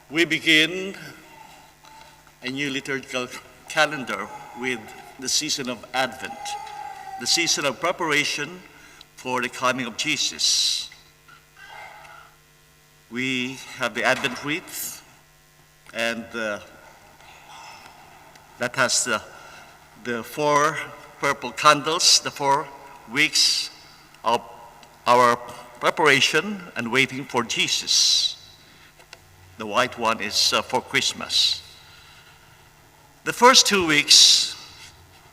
We begin a new liturgical calendar with the season of Advent, the season of preparation for the coming of Jesus. We have the Advent wreath, and that has the four purple candles, the 4 weeks of our preparation and waiting for Jesus. The white one is for Christmas. The first 2 weeks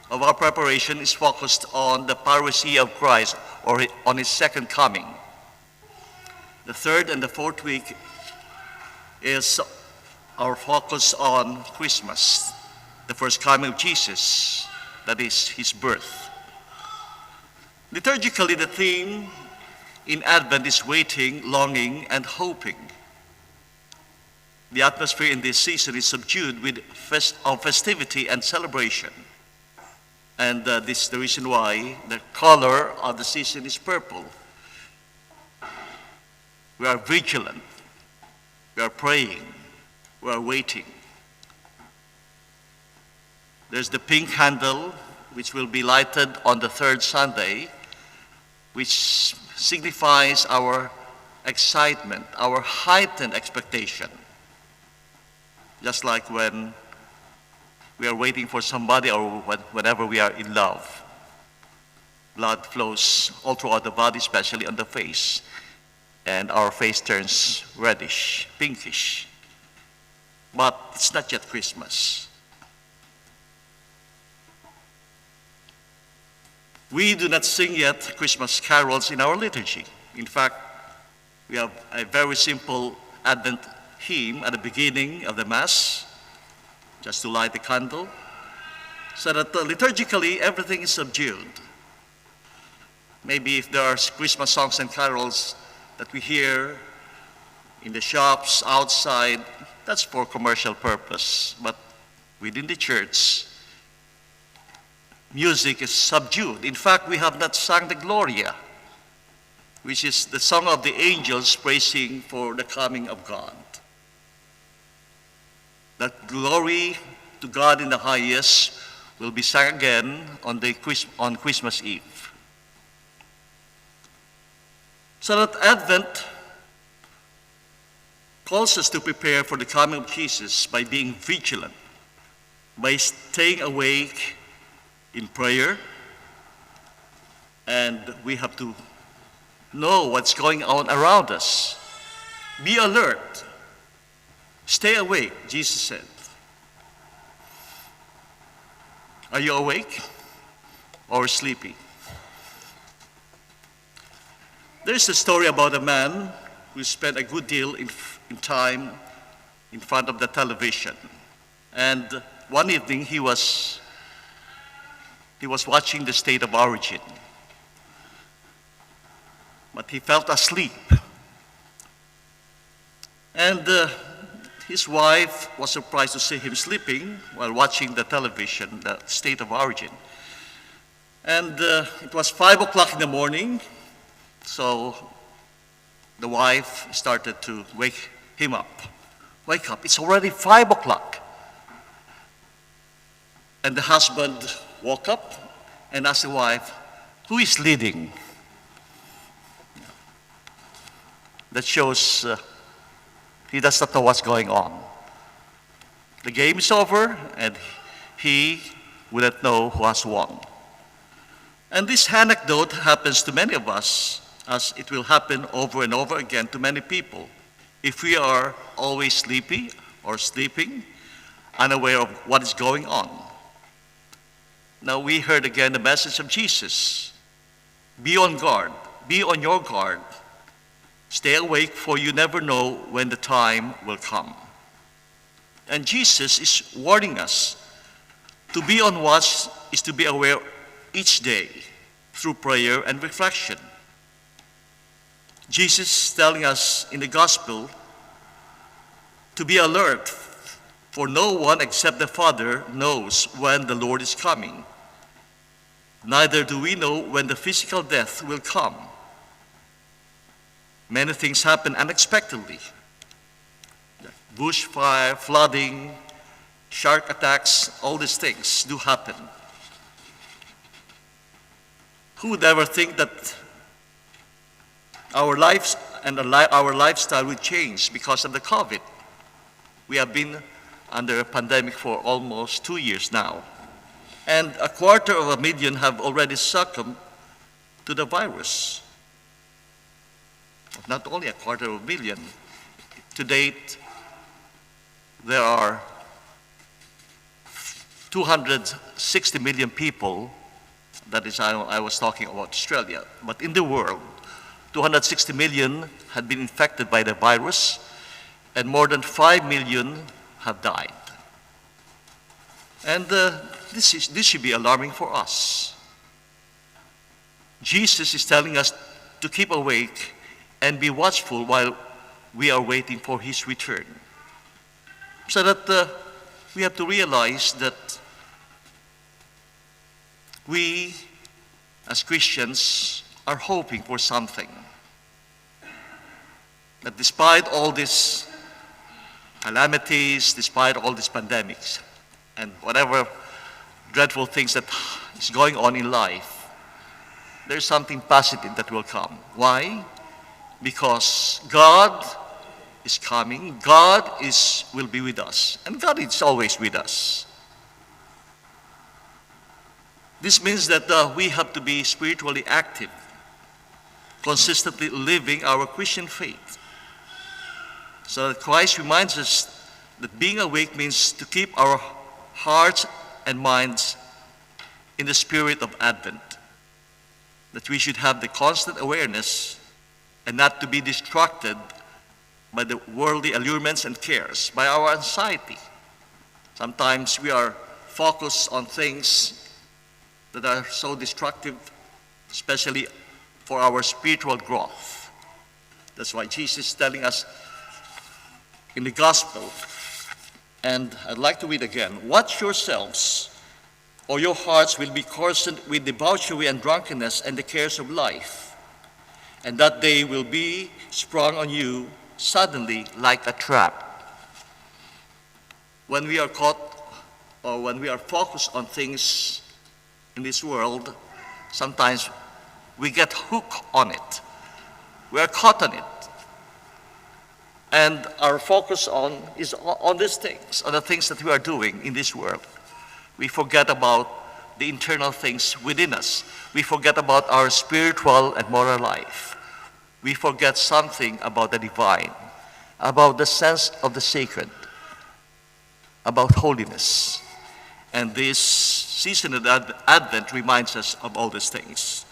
of our preparation is focused on the parousia of Christ, or on his second coming. The third and the fourth week is our focus on Christmas, the first coming of Jesus, that is his birth. Liturgically, the theme in Advent is waiting, longing, and hoping. The atmosphere in this season is subdued with festivity and celebration. And this is the reason why the color of the season is purple. We are vigilant. We are praying. We are waiting. There's the pink candle, which will be lighted on the third Sunday, which signifies our excitement, our heightened expectation. Just like when we are waiting for somebody, or whenever we are in love. Blood flows all throughout the body, especially on the face. And our face turns reddish, pinkish. But it's not yet Christmas. We do not sing yet Christmas carols in our liturgy. In fact, we have a very simple Advent hymn at the beginning of the Mass, just to light the candle, so that liturgically everything is subdued. Maybe if there are Christmas songs and carols that we hear in the shops, outside, that's for commercial purpose. But within the church, music is subdued. In fact, we have not sung the Gloria, which is the song of the angels praising for the coming of God. That glory to God in the highest will be sung again on Christmas Eve. So that Advent calls us to prepare for the coming of Jesus by being vigilant, by staying awake in prayer, and we have to know what's going on around us. Be alert. Stay awake, Jesus said. Are you awake or sleepy? There's a story about a man who spent a good deal in time in front of the television. And one evening he was watching the State of Origin. But he felt asleep. And his wife was surprised to see him sleeping while watching the television, the State of Origin. And it was 5 o'clock in the morning, so the wife started to wake him up. Wake up, it's already 5 o'clock. And the husband woke up and asked the wife, who is leading? That shows he does not know what's going on. The game is over, and he will not know who has won. And this anecdote happens to many of us, as it will happen over and over again to many people, if we are always sleepy or sleeping, unaware of what is going on. Now we heard again the message of Jesus. Be on guard. Be on your guard. Stay awake, for you never know when the time will come. And Jesus is warning us. To be on watch is to be aware each day through prayer and reflection. Jesus is telling us in the gospel to be alert, for no one except the Father knows when the Lord is coming. Neither do we know when the physical death will come. Many things happen unexpectedly. Bushfire, flooding, shark attacks, all these things do happen. Who would ever think that our lives and our lifestyle would change because of the COVID? We have been under a pandemic for almost 2 years now. And 250,000 have already succumbed to the virus. Not only 250,000. To date, there are 260 million people, that is, I was talking about Australia, but in the world, 260 million had been infected by the virus, and more than 5 million have died. And this should be alarming for us. Jesus is telling us to keep awake and be watchful while we are waiting for his return. So that we have to realize that we, as Christians, are hoping for something. That despite all these calamities, despite all these pandemics, and whatever dreadful things that is going on in life, there's something positive that will come. Why? Because God is coming, God will be with us, and God is always with us. This means that we have to be spiritually active, consistently living our Christian faith. So that Christ reminds us that being awake means to keep our hearts and minds in the spirit of Advent, that we should have the constant awareness and not to be distracted by the worldly allurements and cares, by our anxiety. Sometimes we are focused on things that are so destructive, especially for our spiritual growth. That's why Jesus is telling us in the gospel, and I'd like to read again, watch yourselves, or your hearts will be coarsened with debauchery and drunkenness and the cares of life, and that day will be sprung on you suddenly like a trap. When we are caught, or when we are focused on things in this world, sometimes we get hooked on it. We are caught on it. And our focus is on these things, on the things that we are doing in this world. We forget about the internal things within us. We forget about our spiritual and moral life. We forget something about the divine, about the sense of the sacred, about holiness. And this season of Advent reminds us of all these things.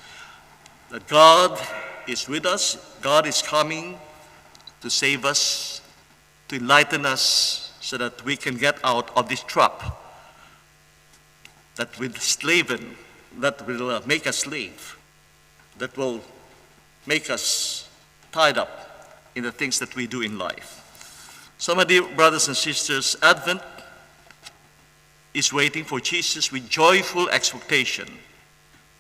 That God is with us, God is coming to save us, to enlighten us, so that we can get out of this trap that will make us slave, that will make us tied up in the things that we do in life. So, my dear brothers and sisters, Advent is waiting for Jesus with joyful expectation,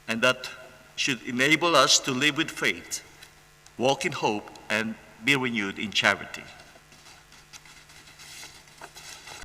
and that should enable us to live with faith, walk in hope, and be renewed in charity.